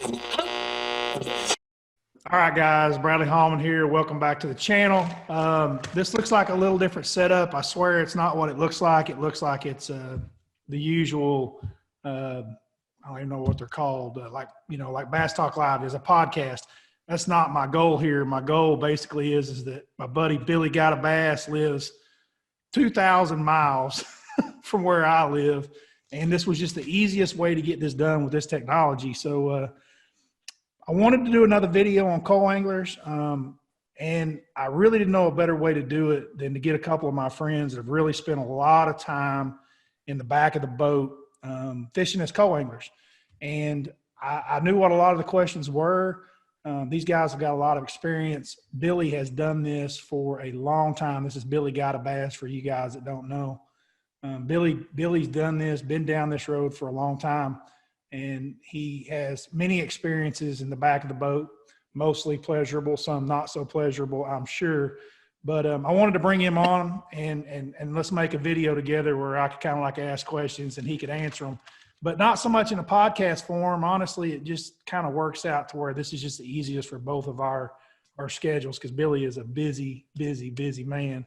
All right, guys, Bradley Hallman here. Welcome back to the channel. This looks like a little different setup. I swear it's not what it looks like. It looks like it's the usual, I don't even know what they're called, like Bass Talk Live is a podcast. That's not my goal here. My goal basically is that my buddy Billy Got a Bass lives 2,000 miles from where I live. And this was just the easiest way to get this done with this technology. So I wanted to do another video on coanglers, and I really didn't know a better way to do it than to get a couple of my friends that have really spent a lot of time in the back of the boat fishing as coanglers. And I knew what a lot of the questions were. These guys have got a lot of experience. Billy has done this for a long time. This is Billy Got a Bass for you guys that don't know. Billy's done this, been down this road for a long time. And he has many experiences in the back of the boat, mostly pleasurable, some not so pleasurable, I'm sure. But I wanted to bring him on and let's make a video together where I could kind of like ask questions and he could answer them. But not so much in a podcast form. Honestly, it just kind of works out to where this is just the easiest for both of our schedules because Billy is a busy man.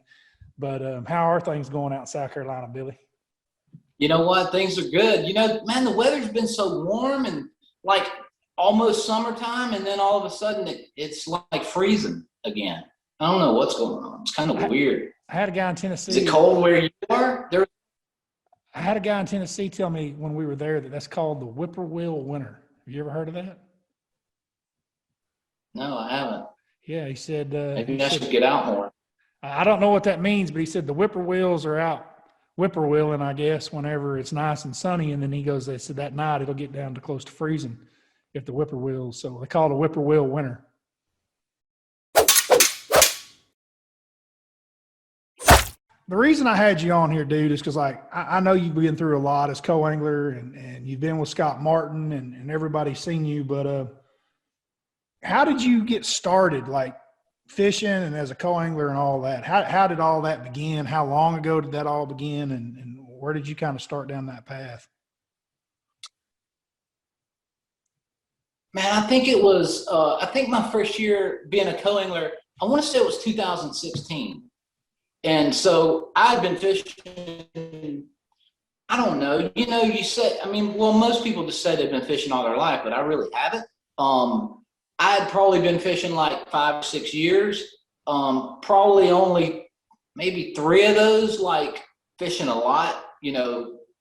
But how are things going out in South Carolina, Billy? You know what? Things are good. You know, man, the weather's been so warm and like almost summertime, and then all of a sudden it's like freezing again. I don't know what's going on. It's kind of weird. I had a guy in Tennessee. Is it cold where you are? I had a guy in Tennessee tell me when we were there that that's called the whippoorwill winter. Have you ever heard of that? No, I haven't. Yeah, he said. Maybe I should get out more. I don't know what that means, but he said the whippoorwills are out whippoorwilling, I guess, whenever it's nice and sunny. And then he goes, they said that night it'll get down to close to freezing if the whippoorwills. So they call it a whippoorwill winter. The reason I had you on here, dude, is because like I know you've been through a lot as co-angler and you've been with Scott Martin and everybody's seen you, but how did you get started, like fishing and as a co-angler and all that? How did all that begin? How long ago did that all begin? And where did you kind of start down that path? Man, I think it was, I think my first year being a co-angler, I want to say it was 2016. And so I'd been fishing, I don't know, you said, I mean, well, most people just say they've been fishing all their life, but I really haven't. I had probably been fishing like 5 or 6 years, probably only maybe 3 of those, like fishing a lot,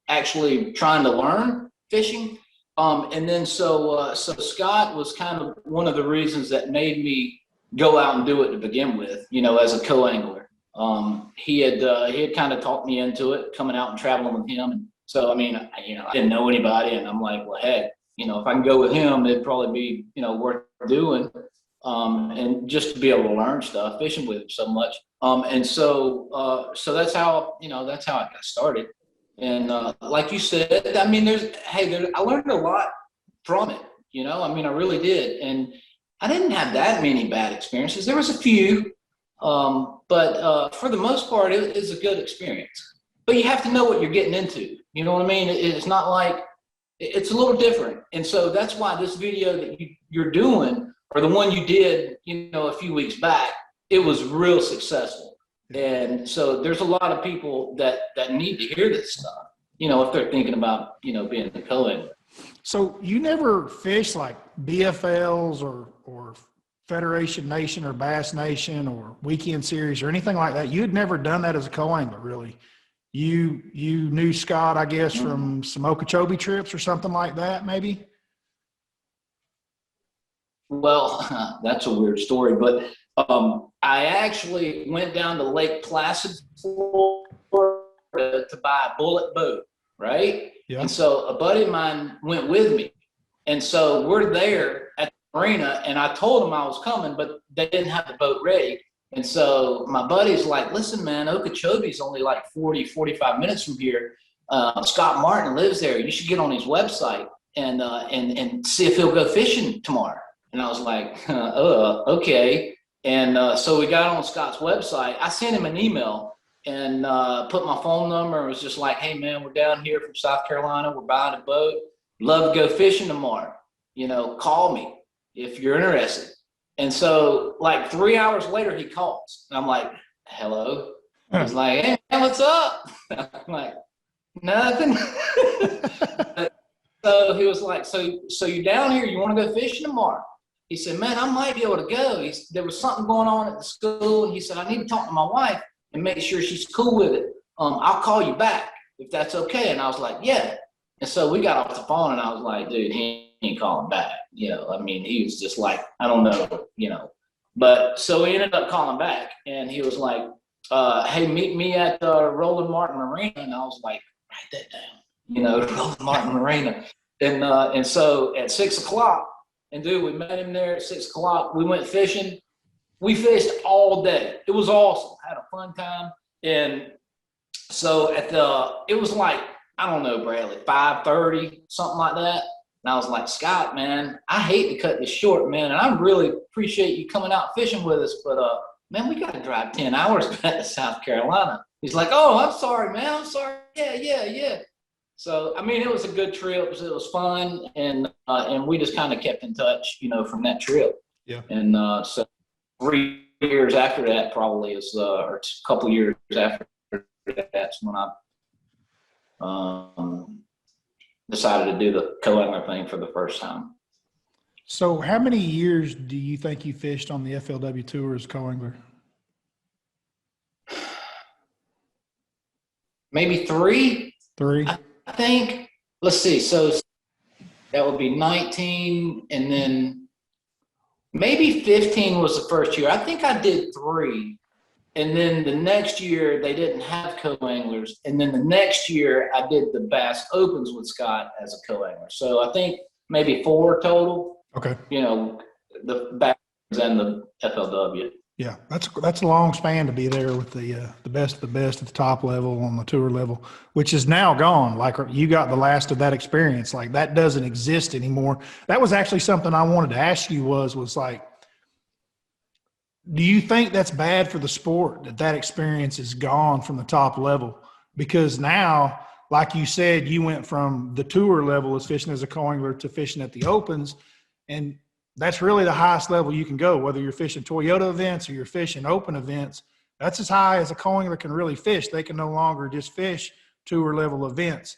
actually trying to learn fishing. And then so Scott was kind of one of the reasons that made me go out and do it to begin with, as a co-angler. He had kind of talked me into it, coming out and traveling with him. And so, I mean, I didn't know anybody, and I'm like, well, heck, if I can go with him, it'd probably be, worth doing. And just to be able to learn stuff, fishing with him so much. And so that's how, that's how I got started. And like you said, I mean, I learned a lot from it, I mean, I really did. And I didn't have that many bad experiences. There was a few, but for the most part, it is a good experience. But you have to know what you're getting into. You know what I mean? It's not like, it's a little different. And so that's why this video that you're doing, or the one you did, a few weeks back, it was real successful. And so there's a lot of people that need to hear this stuff, if they're thinking about, being a co-angler. So you never fished like BFLs or Federation Nation or Bass Nation or Weekend Series or anything like that? You had never done that as a co-angler, really? You knew Scott, I guess, from some Okeechobee trips or something like that, maybe? Well, that's a weird story, but I actually went down to Lake Placid, Florida to buy a bullet boat, right? Yeah. And so a buddy of mine went with me. And so we're there at the marina, and I told them I was coming, but they didn't have the boat ready. And so my buddy's like, listen, man, Okeechobee's only like 40, 45 minutes from here. Scott Martin lives there. You should get on his website and see if he'll go fishing tomorrow. And I was like, okay. And so we got on Scott's website. I sent him an email and put my phone number and was just like, hey, man, we're down here from South Carolina. We're buying a boat. Love to go fishing tomorrow. call me if you're interested. And so like 3 hours later, he calls and I'm like, hello. He's like, hey, man, what's up? I'm like, nothing. So he was like, so you're down here, you want to go fishing tomorrow? He said, man, I might be able to go. There was something going on at the school. And he said, I need to talk to my wife and make sure she's cool with it. I'll call you back if that's okay. And I was like, yeah. And so we got off the phone and I was like, dude, he ain't calling back. He was just like, I don't know, But so we ended up calling back and he was like, hey, meet me at the Roland Martin Marina. And I was like, write that down, Roland Martin Marina. And so at 6 o'clock, and dude, we met him there at 6 o'clock. We went fishing. We fished all day. It was awesome. Had a fun time. And so it was like, I don't know, Bradley, 5:30, something like that. And I was like, Scott, man, I hate to cut this short, man. And I really appreciate you coming out fishing with us. But, man, we got to drive 10 hours back to South Carolina. He's like, oh, I'm sorry, man. I'm sorry. Yeah. So, I mean, it was a good trip. It was fun. And we just kind of kept in touch, from that trip. Yeah. And so 3 years after that probably is, or a couple years after that's when I decided to do the Coangler thing for the first time. So how many years do you think you fished on the FLW Tour as Coangler? Maybe 3. 3? I think. Let's see. So that would be 19, and then maybe 15 was the first year. I think I did 3. And then the next year, they didn't have co-anglers. And then the next year, I did the Bass Opens with Scott as a co-angler. So I think maybe 4 total. Okay. The Bass and the FLW. Yeah, that's a long span to be there with the best of the best at the top level on the tour level, which is now gone. Like you got the last of that experience. Like that doesn't exist anymore. That was actually something I wanted to ask you was like, do you think that's bad for the sport that experience is gone from the top level? Because now, like you said, you went from the tour level as fishing as a co-angler to fishing at the Opens, and that's really the highest level you can go, whether you're fishing Toyota events or you're fishing open events. That's as high as a co-angler can really fish. They can no longer just fish tour level events.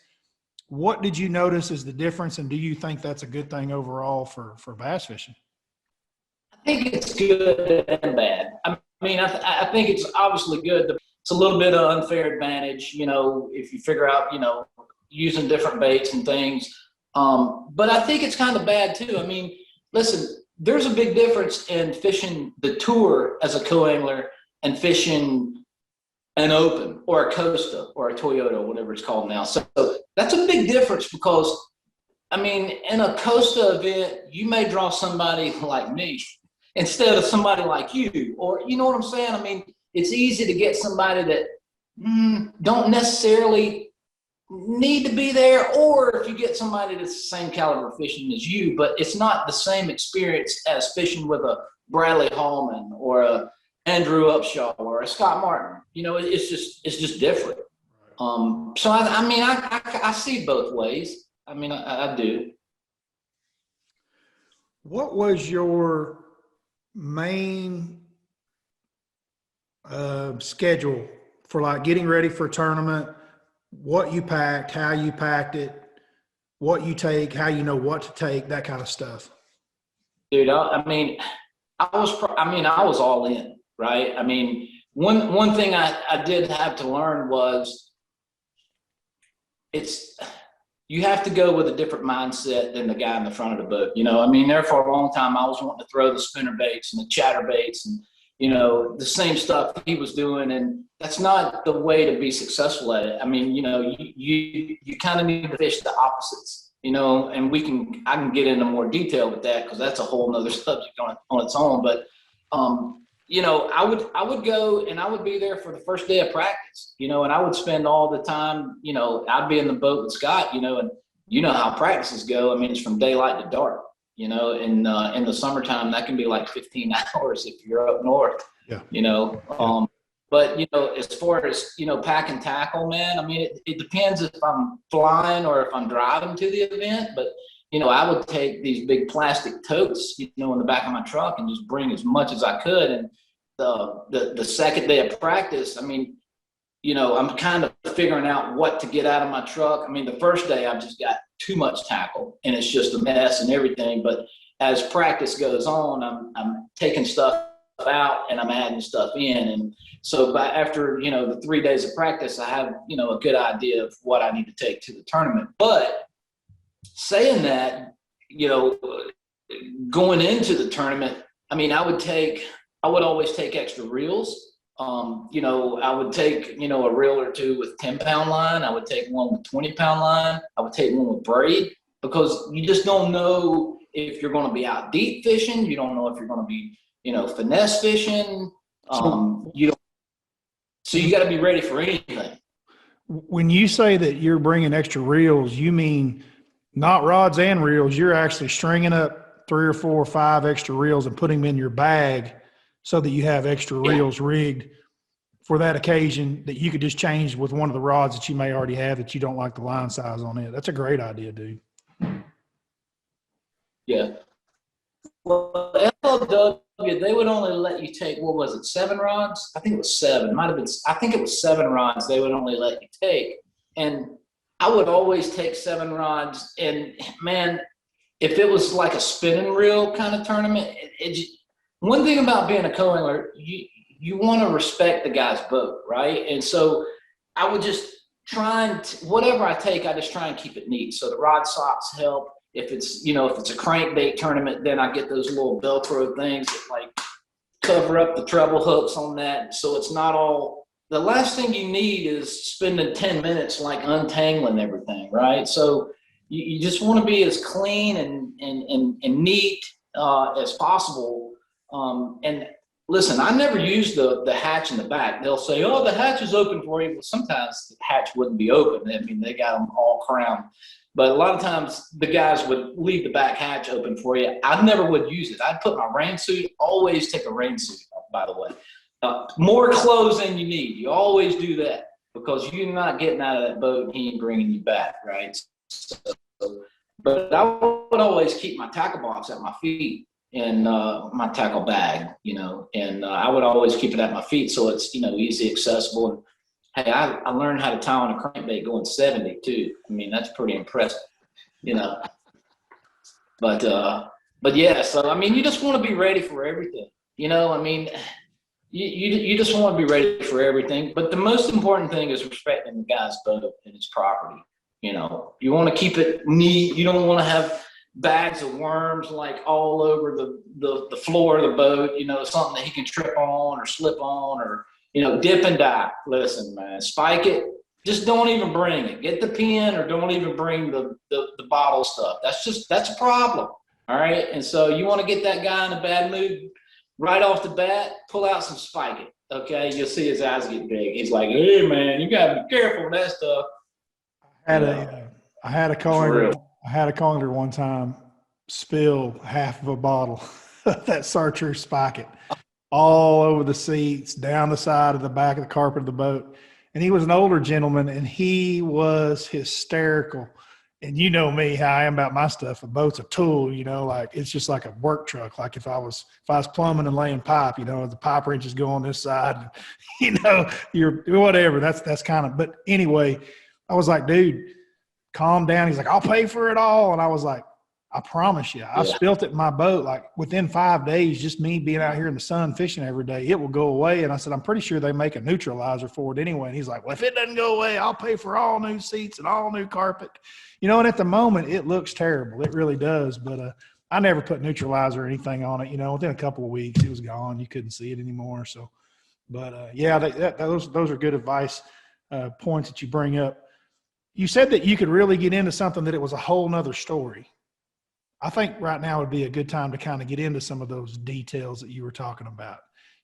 What did you notice as the difference, and do you think that's a good thing overall for bass fishing? I think it's good and bad. I mean, I think it's obviously good. It's a little bit of unfair advantage, if you figure out, using different baits and things. But I think it's kind of bad too. I mean, listen, there's a big difference in fishing the tour as a co-angler and fishing an open or a Costa or a Toyota or whatever it's called now. So that's a big difference because, I mean, in a Costa event, you may draw somebody like me instead of somebody like you, or you know what I'm saying? I mean, it's easy to get somebody that don't necessarily need to be there, or if you get somebody that's the same caliber fishing as you, but it's not the same experience as fishing with a Bradley Hallman or a Andrew Upshaw or a Scott Martin. It's just different. So I mean, I see both ways. I mean, I do. What was your main schedule for like getting ready for a tournament? What you packed, how you packed it, what you take, how you know what to take, that kind of stuff. Dude, I was all in, right? I mean, one thing I did have to learn was you have to go with a different mindset than the guy in the front of the boat. I mean, there for a long time, I was wanting to throw the spinner baits and the chatter baits and, the same stuff he was doing. And that's not the way to be successful at it. I mean, you kind of need to fish the opposites, and I can get into more detail with that because that's a whole nother subject on its own. But, I would go and I would be there for the first day of practice, and I would spend all the time, I'd be in the boat with Scott, and how practices go. I mean, it's from daylight to dark, in the summertime, that can be like 15 hours if you're up north, but, as far as, pack and tackle, man, I mean, it depends if I'm flying or if I'm driving to the event, but I would take these big plastic totes, in the back of my truck and just bring as much as I could. And the second day of practice, I'm kind of figuring out what to get out of my truck. The first day I've just got too much tackle and it's just a mess and everything. But as practice goes on, I'm taking stuff out and I'm adding stuff in. And so after, the 3 days of practice, I have, a good idea of what I need to take to the tournament. But saying that, going into the tournament, I would always take extra reels. I would take, a reel or two with 10-pound line. I would take one with 20-pound line. I would take one with braid, because you just don't know if you're going to be out deep fishing. You don't know if you're going to be, finesse fishing. So you got to be ready for anything. When you say that you're bringing extra reels, you mean not rods and reels. You're actually stringing up 3 or 4 or 5 extra reels and putting them in your bag so that you have extra reels rigged for that occasion that you could just change with one of the rods that you may already have that you don't like the line size on it. That's a great idea, dude. Yeah. Well, FLW, they would only let you take, 7 rods? I think it was 7. I think it was 7 rods they would only let you take. And I would always take 7 rods. And man, if it was like a spinning reel kind of tournament, one thing about being a co-angler, you want to respect the guy's boat, right? And so I would just whatever I take, I just try and keep it neat. So the rod socks help. If it's a crankbait tournament, then I get those little Velcro things that like cover up the treble hooks on that. So it's not all, the last thing you need is spending 10 minutes like untangling everything, right? So you just want to be as clean and neat as possible. And listen, I never use the hatch in the back. They'll say, oh, the hatch is open for you. Well, sometimes the hatch wouldn't be open. They got them all crowned. But a lot of times the guys would leave the back hatch open for you. I never would use it. I'd put my rain suit, always take a rain suit, by the way. More clothes than you need. You always do that, because you're not getting out of that boat and he ain't bringing you back, right? But I would always keep my tackle box at my feet and my tackle bag, and I would always keep it at my feet so it's, easy accessible. And hey, I learned how to tie on a crankbait going 70 too. That's pretty impressive, But yeah, so you just want to be ready for everything, You just want to be ready for everything. But the most important thing is respecting the guy's boat and his property. You want to keep it neat. You don't want to have bags of worms like all over the floor of the boat, something that he can trip on or slip on, or dip and die. Listen, man, spike it. Just don't even bring it. Get the pin, or don't even bring the bottle stuff. That's a problem. All right. And so you want to get that guy in a bad mood right off the bat, pull out some spike it. Okay. You'll see his eyes get big. He's like, hey man, you gotta be careful with that stuff. I had a Coangler one time spill half of a bottle of that chartreuse spike it all over the seats, down the side of the back of the carpet of the boat. And he was an older gentleman, and he was hysterical. And you know me, how I am about my stuff. A boat's a tool, like it's just like a work truck. Like if I was plumbing and laying pipe, the pipe wrenches go on this side, you're whatever. That's kind of, but anyway, I was like, dude, calm down. He's like, I'll pay for it all. And I was like, I promise you, I spilt it in my boat. Like within 5 days, just me being out here in the sun fishing every day, it will go away. And I said, I'm pretty sure they make a neutralizer for it anyway. And he's like, well, if it doesn't go away, I'll pay for all new seats and all new carpet. And at the moment it looks terrible. It really does. But I never put neutralizer or anything on it. Within a couple of weeks, it was gone. You couldn't see it anymore. So, but those are good advice points that you bring up. You said that you could really get into something that it was a whole nother story. I think right now would be a good time to kind of get into some of those details that you were talking about.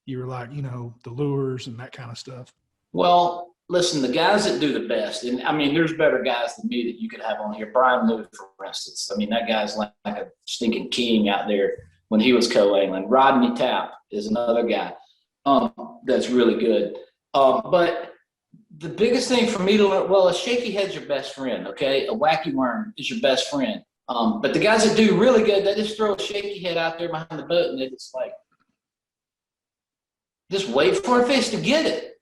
You were like, the lures and that kind of stuff. Well, listen, the guys that do the best, and there's better guys than me that you could have on here. Brian Mood, for instance. That guy's like a stinking king out there when he was co-angling. Rodney Tapp is another guy that's really good. But the biggest thing for me to learn, a shaky head's your best friend, okay? A wacky worm is your best friend. But the guys that do really good, they just throw a shaky head out there behind the boat, and it's like, just wait for a fish to get it.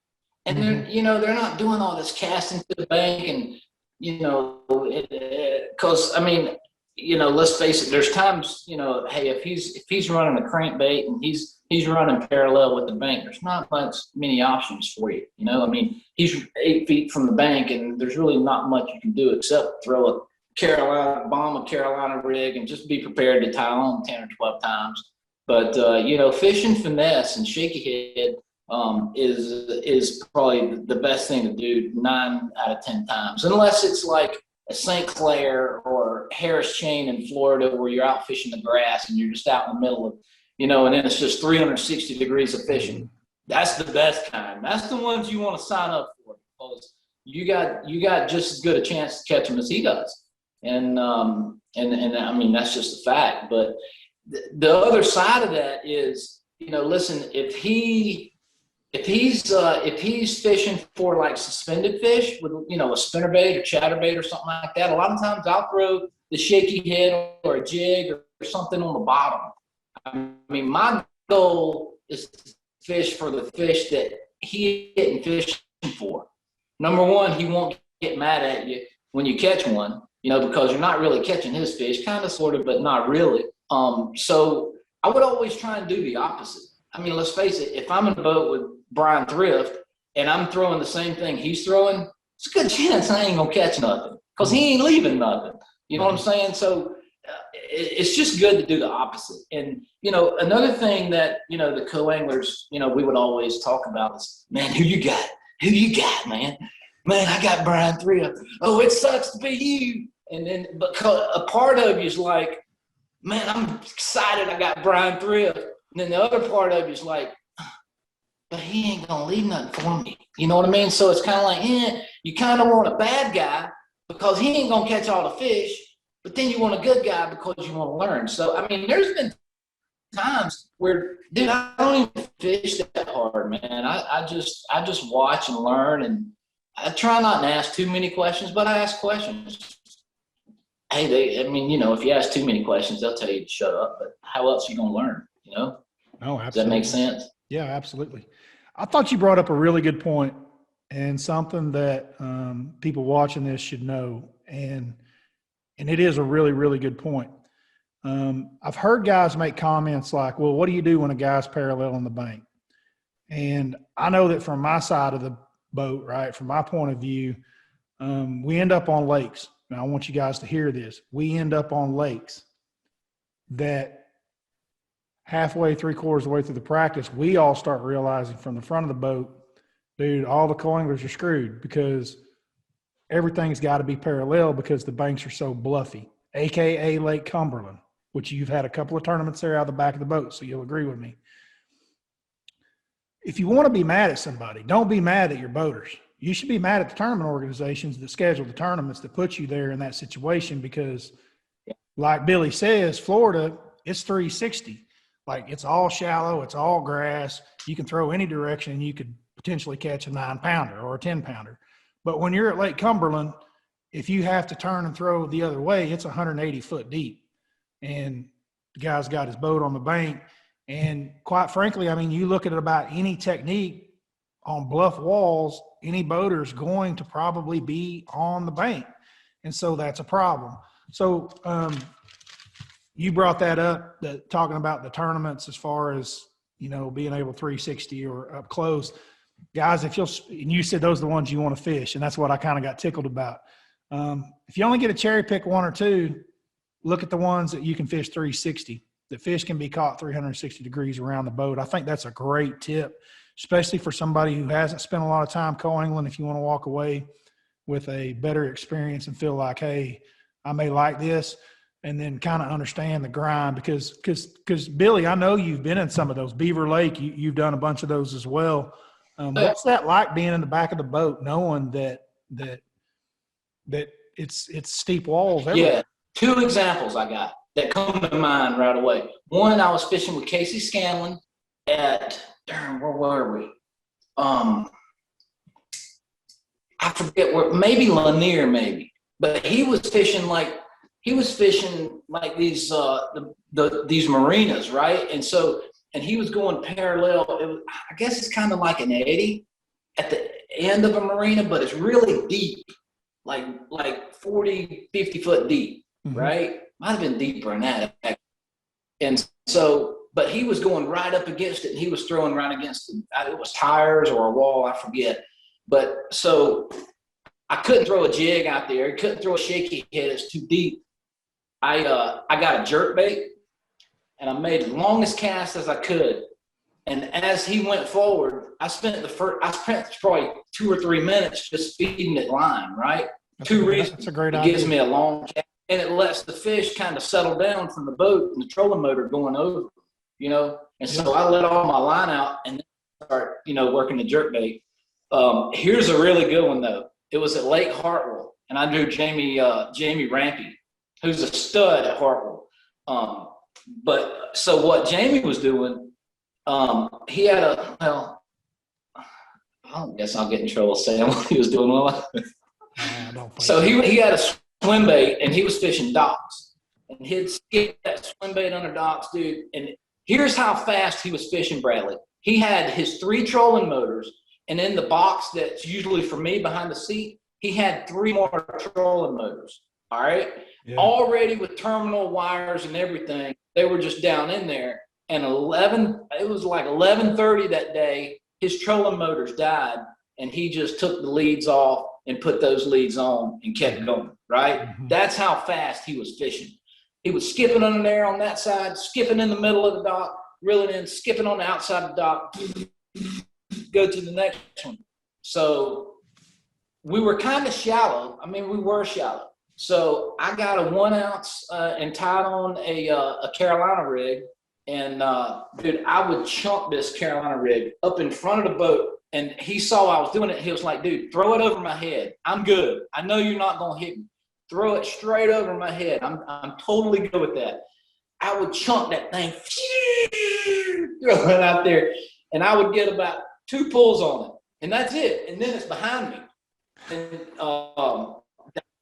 And they're, you know, they're not doing all this casting to the bank, and you know, because I mean, you know, let's face it. There's times, you know, hey, if he's running a crankbait and he's running parallel with the bank, there's not many options for you. You know, I mean, he's 8 feet from the bank, and there's really not much you can do except throw a Carolina rig, and just be prepared to tie on 10 or 12 times. But you know, fishing finesse and shaky head is probably the best thing to do 9 out of 10 times, unless it's like a St. Clair or Harris Chain in Florida, where you're out fishing the grass and you're just out in the middle of, you know, and then it's just 360 degrees of fishing. That's the best kind. That's the ones you want to sign up for, because you got just as good a chance to catch them as he does. And I mean, that's just a fact. But the other side of that is, you know, listen, if he's fishing for like suspended fish with, you know, a spinnerbait or chatterbait or something like that, a lot of times I'll throw the shaky head or a jig or something on the bottom. I mean, my goal is to fish for the fish that he isn't fishing for. Number one, he won't get mad at you when you catch one, you know, because you're not really catching his fish, kind of, sort of, but not really. So I would always try and do the opposite. I mean, let's face it, if I'm in a boat with Brian Thrift and I'm throwing the same thing he's throwing, it's a good chance I ain't gonna catch nothing, because he ain't leaving nothing. You know what I'm saying? So it's just good to do the opposite. And, you know, another thing that, you know, the co-anglers, you know, we would always talk about is, man, who you got? Who you got, man? Man, I got Brian Thrift. Oh, it sucks to be you. And then, but a part of you is like, man, I'm excited I got Brian Thrift. And then the other part of you is like, but he ain't gonna leave nothing for me. You know what I mean? So it's kind of like, you kind of want a bad guy because he ain't gonna catch all the fish, but then you want a good guy because you want to learn. So I mean, there's been times where, dude, I don't even fish that hard, man. I just watch and learn, and I try not to ask too many questions, but I ask questions. Hey, I mean, you know, if you ask too many questions, they'll tell you to shut up. But how else are you gonna learn? You know? No, absolutely. Does that make sense? Yeah, absolutely. I thought you brought up a really good point, and something that people watching this should know. And it is a really, really good point. I've heard guys make comments like, well, what do you do when a guy's parallel on the bank? And I know that from my side of the boat, right, from my point of view, we end up on lakes. And I want you guys to hear this. We end up on lakes that halfway, 3/4 of the way through the practice, we all start realizing from the front of the boat, dude, all the co-anglers are screwed, because everything's got to be parallel because the banks are so bluffy, AKA Lake Cumberland, which you've had a couple of tournaments there out of the back of the boat, so you'll agree with me. If you want to be mad at somebody, don't be mad at your boaters. You should be mad at the tournament organizations that schedule the tournaments that put you there in that situation, because like Billy says, Florida, it's 360. Like, it's all shallow, it's all grass. You can throw any direction and you could potentially catch a 9-pounder or a 10-pounder. But when you're at Lake Cumberland, if you have to turn and throw the other way, it's 180 foot deep. And the guy's got his boat on the bank. And quite frankly, I mean, you look at about any technique on bluff walls, any boater's going to probably be on the bank. And so that's a problem. So you brought that up, that talking about the tournaments as far as, you know, being able 360 or up close. Guys, if you'll, and you said those are the ones you want to fish, and that's what I kind of got tickled about. If you only get to cherry pick one or two, look at the ones that you can fish 360. The fish can be caught 360 degrees around the boat. I think that's a great tip, especially for somebody who hasn't spent a lot of time co-angling. If you want to walk away with a better experience and feel like, hey, I may like this, and then kind of understand the grind, because Billy, I know you've been in some of those. Beaver Lake, you've done a bunch of those as well. What's that like, being in the back of the boat, knowing that it's steep walls everywhere? Yeah, 2 examples I got that come to mind right away. One, I was fishing with Casey Scanlon at, where were we? I forget where, maybe Lanier, maybe. But he was fishing like he was fishing like these these marinas, right? And he was going parallel. I guess it's kind of like an eddy at the end of a marina, but it's really deep, like 40, 50 foot deep, right? Might have been deeper than that. And so, but he was going right up against it, and he was throwing right against it was tires or a wall, I forget. But so I couldn't throw a jig out there. I couldn't throw a shaky head. It's too deep. I got a jerk bait, and I made the longest cast as I could. And as he went forward, I spent probably 2 or 3 minutes just feeding it line, right? Two reasons. That's a great idea. It gives me a long cast, and it lets the fish kind of settle down from the boat and the trolling motor going over, you know? And so I let all my line out and then start, you know, working the jerk bait. Here's a really good one, though. It was at Lake Hartwell, and I drew Jamie Rampy, who's a stud at Hartwell. But so what Jamie was doing, he had I don't guess I'll get in trouble saying what he was doing. So he had a swim bait, and he was fishing docks, and he'd skip that swim bait under docks, dude. And here's how fast he was fishing, Bradley. He had his 3 trolling motors, and in the box that's usually for me behind the seat, he had 3 more trolling motors. All right, already with terminal wires and everything. They were just down in there. And it was like 11:30 that day. His trolling motors died, and he just took the leads off and put those leads on and kept going. Right, that's how fast he was fishing. He was skipping under there on that side, skipping in the middle of the dock, reeling in, skipping on the outside of the dock, go to the next one. So we were kind of shallow. I mean, we were shallow. So I got a 1 ounce and tied on a Carolina rig. And dude, I would chunk this Carolina rig up in front of the boat. And he saw I was doing it. He was like, dude, throw it over my head. I'm good. I know you're not going to hit me. Throw it straight over my head. I'm totally good with that. I would chunk that thing, throw it out there. And I would get about 2 pulls on it. And that's it. And then it's behind me. And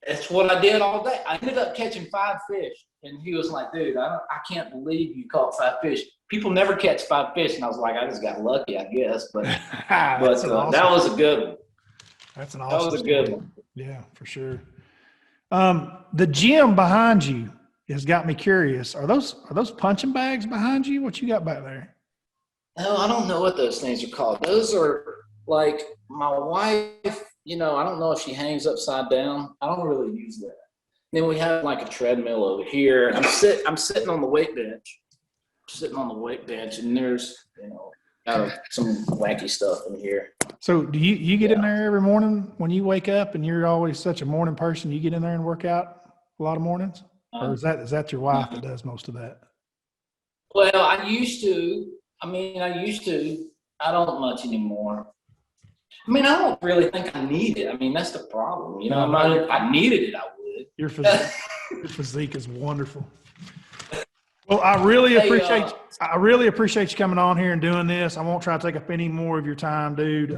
that's what I did all day. I ended up catching 5 fish. And he was like, dude, I can't believe you caught 5 fish. People never catch 5 fish. And I was like, I just got lucky, I guess. But, awesome. That was a good one. That's an awesome That was a good one. Yeah, for sure. The gym behind you has got me curious. Are those punching bags behind you? What you got back there? No, I don't know what those things are called. Those are like my wife, you know, I don't know if she hangs upside down. I don't really use that. Then we have like a treadmill over here. I'm sitting on the weight bench. And there's, you know, some wacky stuff in here. So do you get in there every morning when you wake up, and you're always such a morning person? You get in there and work out a lot of mornings, or is that your wife that does most of that? Well, I used to. I don't much anymore. I mean, I don't really think I need it. I mean, that's the problem. You know, if I needed it, I would. Your physique is wonderful. Well, I really appreciate you coming on here and doing this. I won't try to take up any more of your time, dude.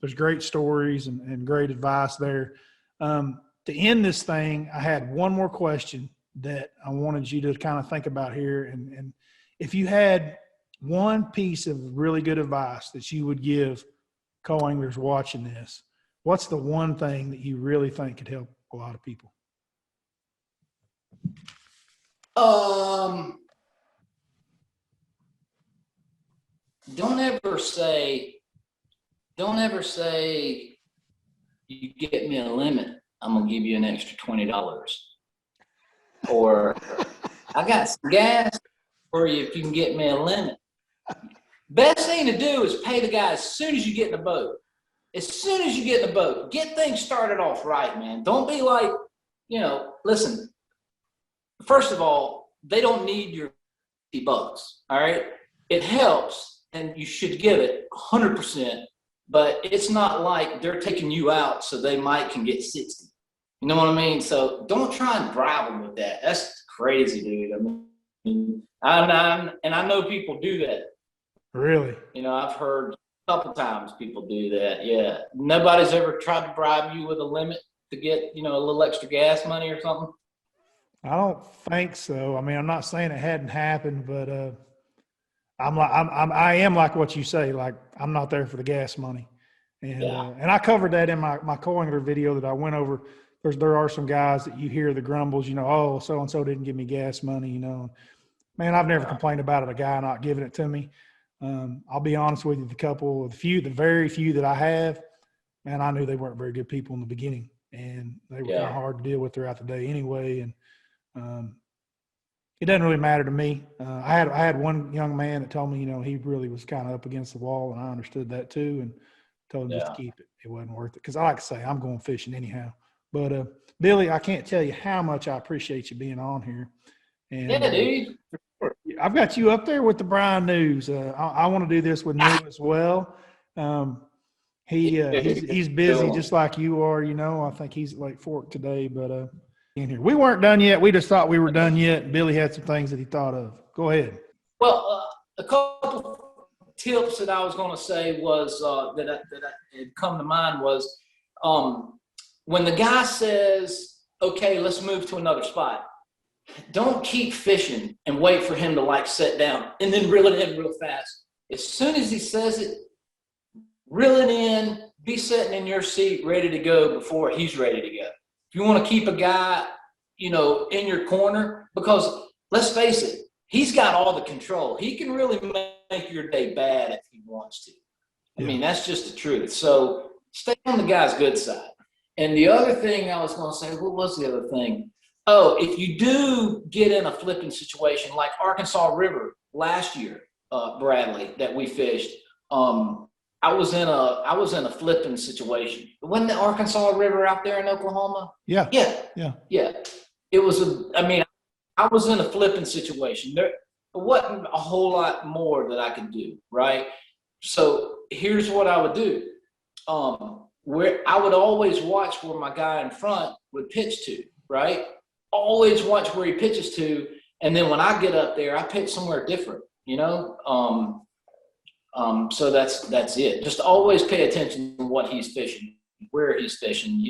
There's great stories and great advice there. To end this thing, I had one more question that I wanted you to kind of think about here. And if you had one piece of really good advice that you would give co-anglers watching this, what's the one thing that you really think could help a lot of people? Don't ever say, you get me a limit, I'm going to give you an extra $20. Or I got some gas for you if you can get me a limit. Best thing to do is pay the guy as soon as you get in the boat. As soon as you get in the boat, get things started off right, man. Don't be like, you know, listen, first of all, they don't need your $50, all right? It helps, and you should give it 100%, but it's not like they're taking you out so they can get 60. You know what I mean? So don't try and bribe them with that. That's crazy, dude. I mean, I know people do that. Really? You know, I've heard a couple times people do that. Yeah. Nobody's ever tried to bribe you with a limit to get, you know, a little extra gas money or something? I don't think so. I mean, I'm not saying it hadn't happened, but I am like what you say. Like, I'm not there for the gas money, Yeah, and I covered that in my Coangler video that I went over. There are some guys that you hear the grumbles, oh, so and so didn't give me gas money, Man, I've never yeah, complained about it, a guy not giving it to me. I'll be honest with you, the very few that I have, man, I knew they weren't very good people in the beginning, and they were kind of yeah, hard to deal with throughout the day anyway. And um, it doesn't really matter to me. I had one young man that told me, he really was kind of up against the wall, and I understood that too, and told him just to yeah. keep it. It wasn't worth it because I like to say I'm going fishing anyhow. But Billy, I can't tell you how much I appreciate you being on here, and Yeah, dude. I've got you up there with the Brian News. I want to do this with New as well. Um, he's busy just like you are. I think he's at Lake Fork today, but in here we weren't done yet. We just thought we were done yet. Billy had some things that he thought of. Go ahead. Well, a couple tips that I was going to say was that had come to mind was when the guy says, "Okay, let's move to another spot." Don't keep fishing and wait for him to like sit down and then reel it in real fast. As soon as he says it, reel it in, be sitting in your seat ready to go before he's ready to go. If you want to keep a guy, in your corner, because let's face it, he's got all the control. He can really make your day bad if he wants to. I mean, that's just the truth. So stay on the guy's good side. And the other thing I was going to say, what was the other thing? Oh, if you do get in a flipping situation like Arkansas River last year, Bradley, that we fished, I was in a flipping situation. Wasn't the Arkansas River out there in Oklahoma? Yeah. Yeah. It was I was in a flipping situation. There wasn't a whole lot more that I could do, right? So here's what I would do. Where I would always watch where my guy in front would pitch to, right? Always watch where he pitches to, and then when I get up there, I pitch somewhere different, so that's it. Just always pay attention to what he's fishing, where he's fishing.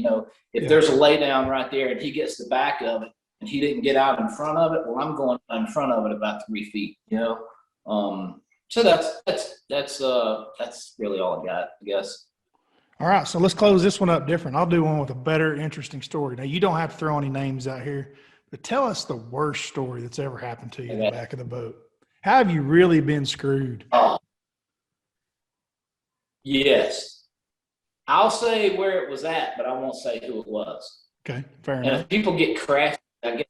If there's a laydown right there and he gets the back of it and he didn't get out in front of it, well, I'm going in front of it about 3 feet. So that's really all I got, I guess. All right, so let's close this one up different. I'll do one with a better, interesting story. Now, you don't have to throw any names out here, but tell us the worst story that's ever happened to you in the back of the boat. How have you really been screwed? Yes. I'll say where it was at, but I won't say who it was. Okay, fair And enough. if people get crashed, I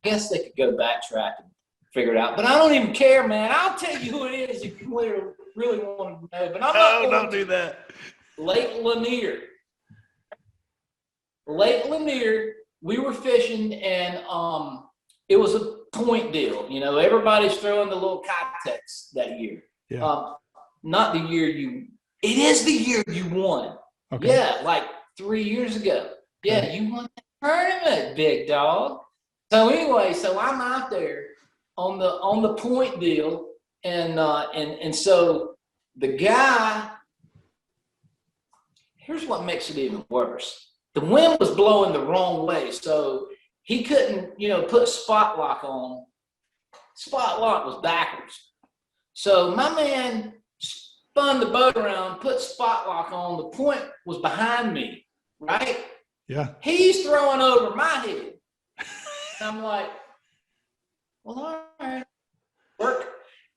guess they could go backtrack and figure it out. But I don't even care, man. I'll tell you who it is if you really want to know. But I'm not going don't to. do that. Lake Lanier. We were fishing, and it was a point deal. Everybody's throwing the little Kitex that year. Yeah. Not the year it is the year you won. Okay. Yeah, like 3 years ago. Yeah, Okay. you won that tournament, big dog. So anyway, I'm out there on the point deal, and so the guy. Here's what makes it even worse. The wind was blowing the wrong way, so he couldn't, put spot lock on. Spot lock was backwards. So my man spun the boat around, put spot lock on. The point was behind me, right? Yeah. He's throwing over my head. And I'm like, well, all right, work.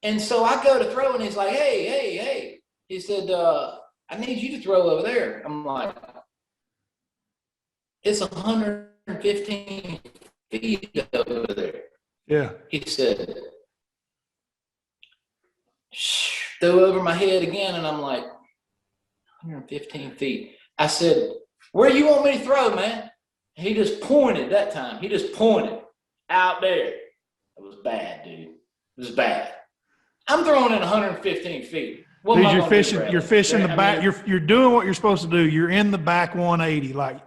And so I go to throw, and he's like, hey. He said, I need you to throw over there. I'm like, it's 115 feet over there. Yeah. He said, throw over my head again. And I'm like, 115 feet. I said, where you want me to throw, man? He just pointed that time. He just pointed out there. It was bad, dude. It was bad. I'm throwing in 115 feet. What Dude, you're fishing the back. You're doing what you're supposed to do. You're in the back 180. Like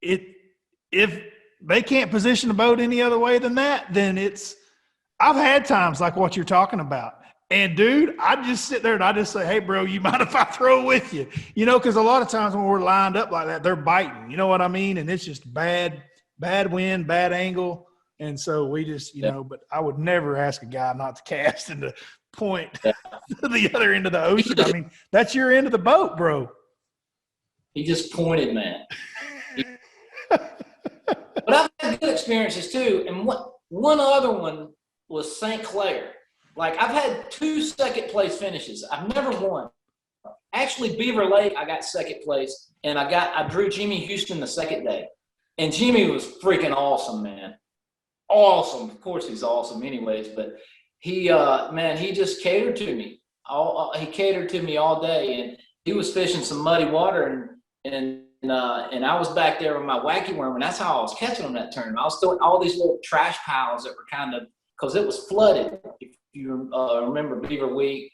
if they can't position the boat any other way than that, then I've had times like what you're talking about. And dude, I just sit there and I just say, hey bro, you mind if I throw with you? Cause a lot of times when we're lined up like that, they're biting, you know what I mean? And it's just bad wind, bad angle. And so we just, you know, but I would never ask a guy not to cast and to point to the other end of the ocean. I mean, that's your end of the boat, bro. He just pointed, man. But I've had good experiences too. And one other one was St. Clair. Like, I've had 2 second place finishes. I've never won. Actually, Beaver Lake, I got second place, and I drew Jimmy Houston the second day. And Jimmy was freaking awesome, man. Awesome. Of course, he's awesome anyways, but he, man, he just catered to me. He catered to me all day, and he was fishing some muddy water, and I was back there with my wacky worm, and that's how I was catching them that tournament. I was throwing all these little trash piles that were kind of, because it was flooded. If you remember Beaver Lake,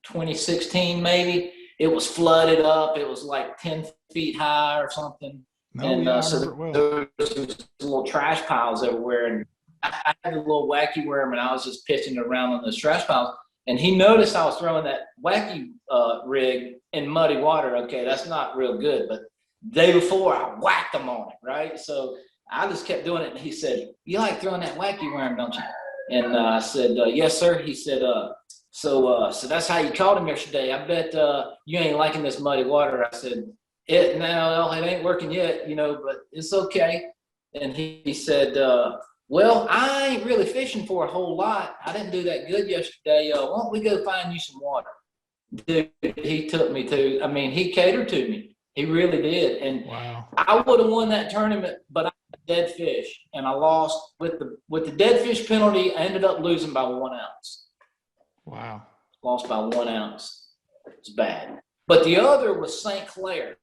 2016 maybe, it was flooded up. It was like 10 feet high or something. So there was these little trash piles everywhere, and I had a little wacky worm, and I was just pitching around on those trash piles. And he noticed I was throwing that wacky rig in muddy water. Okay, that's not real good. But the day before, I whacked him on it, right? So I just kept doing it. And he said, "You like throwing that wacky worm, don't you?" And I said, "Yes, sir." He said, so that's how you caught him yesterday. I bet you ain't liking this muddy water. I said, it ain't working yet, you know, but it's okay. And he said, well, I ain't really fishing for a whole lot. I didn't do that good yesterday. Why don't we go find you some water? Dude, he took me to, I mean, he catered to me. He really did. And wow. I would have won that tournament, but I had dead fish, and I lost with the dead fish penalty. I ended up losing by 1 ounce. Wow. Lost by 1 ounce. It's bad. But the other was St. Clair.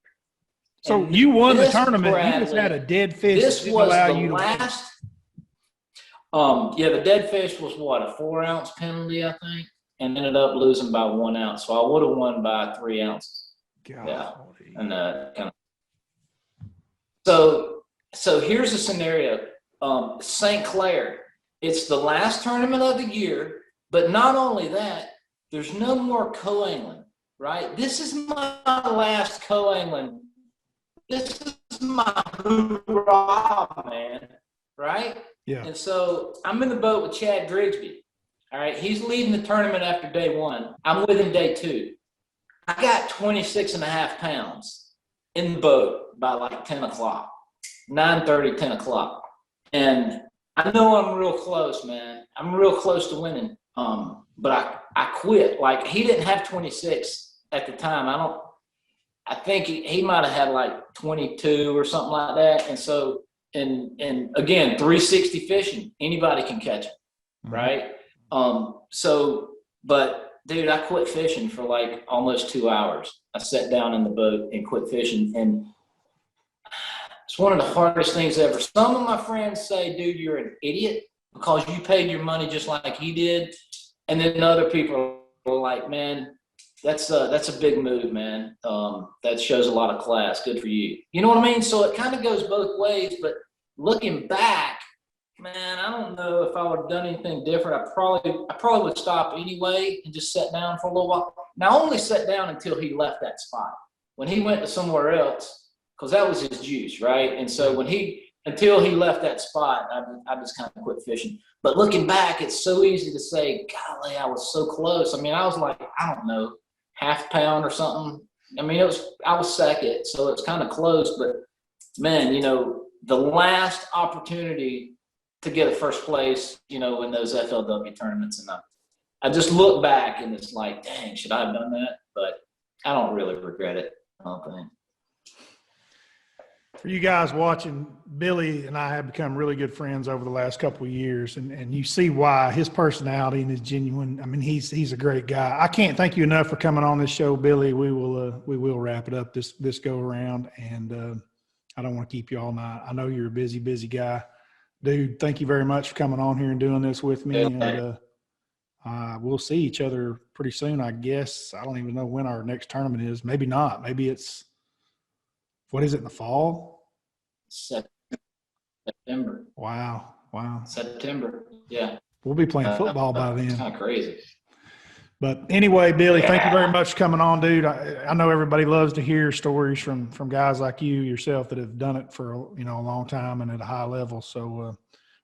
So and you won the tournament. Bradley, you just had a dead fish. This was allow the you last. The dead fish was what, a 4 ounce penalty, I think, and ended up losing by 1 ounce. So I would have won by 3 ounces. God. Yeah, and kind of. So here's a scenario. St. Clair. It's the last tournament of the year, but not only that, there's no more coangling. Right. This is my last coangling. This is my hoorah, man. Right? Yeah. And so I'm in the boat with Chad Drigsby. All right. He's leading the tournament after day 1. I'm with him day 2. I got 26 and a half pounds in the boat by like 10 o'clock, 9:30, 10 o'clock. And I know I'm real close, man. I'm real close to winning. But I quit. Like, he didn't have 26 at the time. I think he might have had like 22 or something like that. And so, and again, 360 fishing, anybody can catch it, right? But dude, I quit fishing for like almost 2 hours. I sat down in the boat and quit fishing, and it's one of the hardest things ever. Some of my friends say, dude, you're an idiot because you paid your money just like he did. And then other people are like, man, that's a big move, man. That shows a lot of class. Good for you. You know what I mean? So it kind of goes both ways. But looking back, man, I don't know if I would have done anything different. I probably would stop anyway and just sat down for a little while. Now, I only sat down until he left that spot. When he went to somewhere else, because that was his juice, right? And so until he left that spot, I just kind of quit fishing. But looking back, it's so easy to say, golly, I was so close. I mean, I was like, I don't know, half pound or something. I mean, I was second, so it's kind of close. But man, you know, the last opportunity to get a first place, you know, in those FLW tournaments, and I just look back and it's like, dang, should I have done that? But I don't really regret it. I don't think. For you guys watching, Billy and I have become really good friends over the last couple of years, and you see why. His personality and his genuine. I mean, he's a great guy. I can't thank you enough for coming on this show, Billy. We will wrap it up this go around, and I don't want to keep you all night. I know you're a busy guy, dude. Thank you very much for coming on here and doing this with me, and we'll see each other pretty soon, I guess. I don't even know when our next tournament is. Maybe not. Maybe it's. What is it, in the fall? September. Wow. September. Yeah. We'll be playing football by then. It's kind of crazy. But anyway, Billy, thank you very much for coming on, dude. I know everybody loves to hear stories from guys like you yourself that have done it for a long time and at a high level. So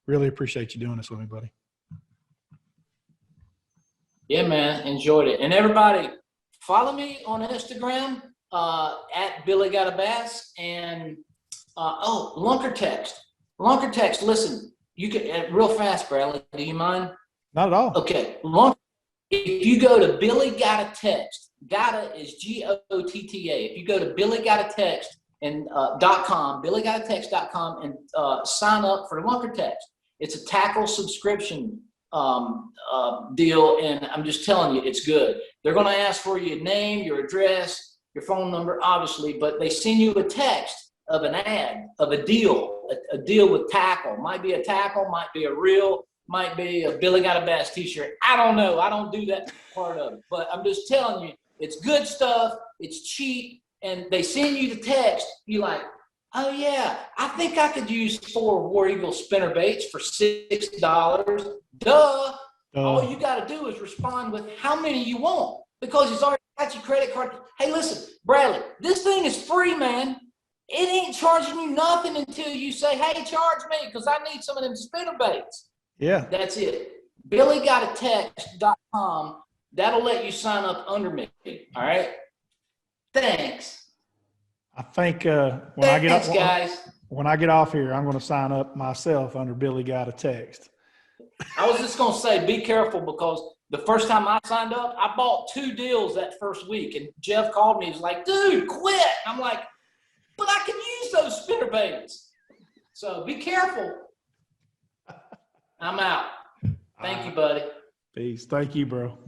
really appreciate you doing this with me, buddy. Yeah, man, enjoyed it. And everybody, follow me on Instagram at Billy Got a Bass and Lunker Text. Lunker Text. Listen, you can real fast, Bradley. Do you mind? Not at all. Okay, Lunker. If you go to Billy Got a Text, Gotta is Gotta. If you go to Billy Got a Text and .com, BillyGottaText.com, and sign up for Lunker Text. It's a tackle subscription deal, and I'm just telling you, it's good. They're going to ask for your name, your address, your phone number, obviously, but they send you a text of an ad of a deal with tackle. Might be a tackle, might be a reel, might be a Billy Got a Bass t-shirt. I don't know. I don't do that part of it, but I'm just telling you, it's good stuff. It's cheap, and they send you the text. You like, oh yeah, I think I could use 4 War Eagle spinner baits for $6. Duh. All you got to do is respond with how many you want, because it's already got your credit card. Hey, listen, Bradley, this thing is free, man. It ain't charging you nothing until you say, hey, charge me, because I need some of them spinner baits. Yeah. That's it. BillyGottaText.com. That'll let you sign up under me. All right. Thanks. I think when I get off here, I'm going to sign up myself under Billy Got a Text. I was just going to say, be careful, because the first time I signed up, I bought 2 deals that first week, and Jeff called me. He was like, dude, quit. I'm like, but I can use those spinner baits. So be careful. I'm out. Thank you, buddy. Peace. Thank you, bro.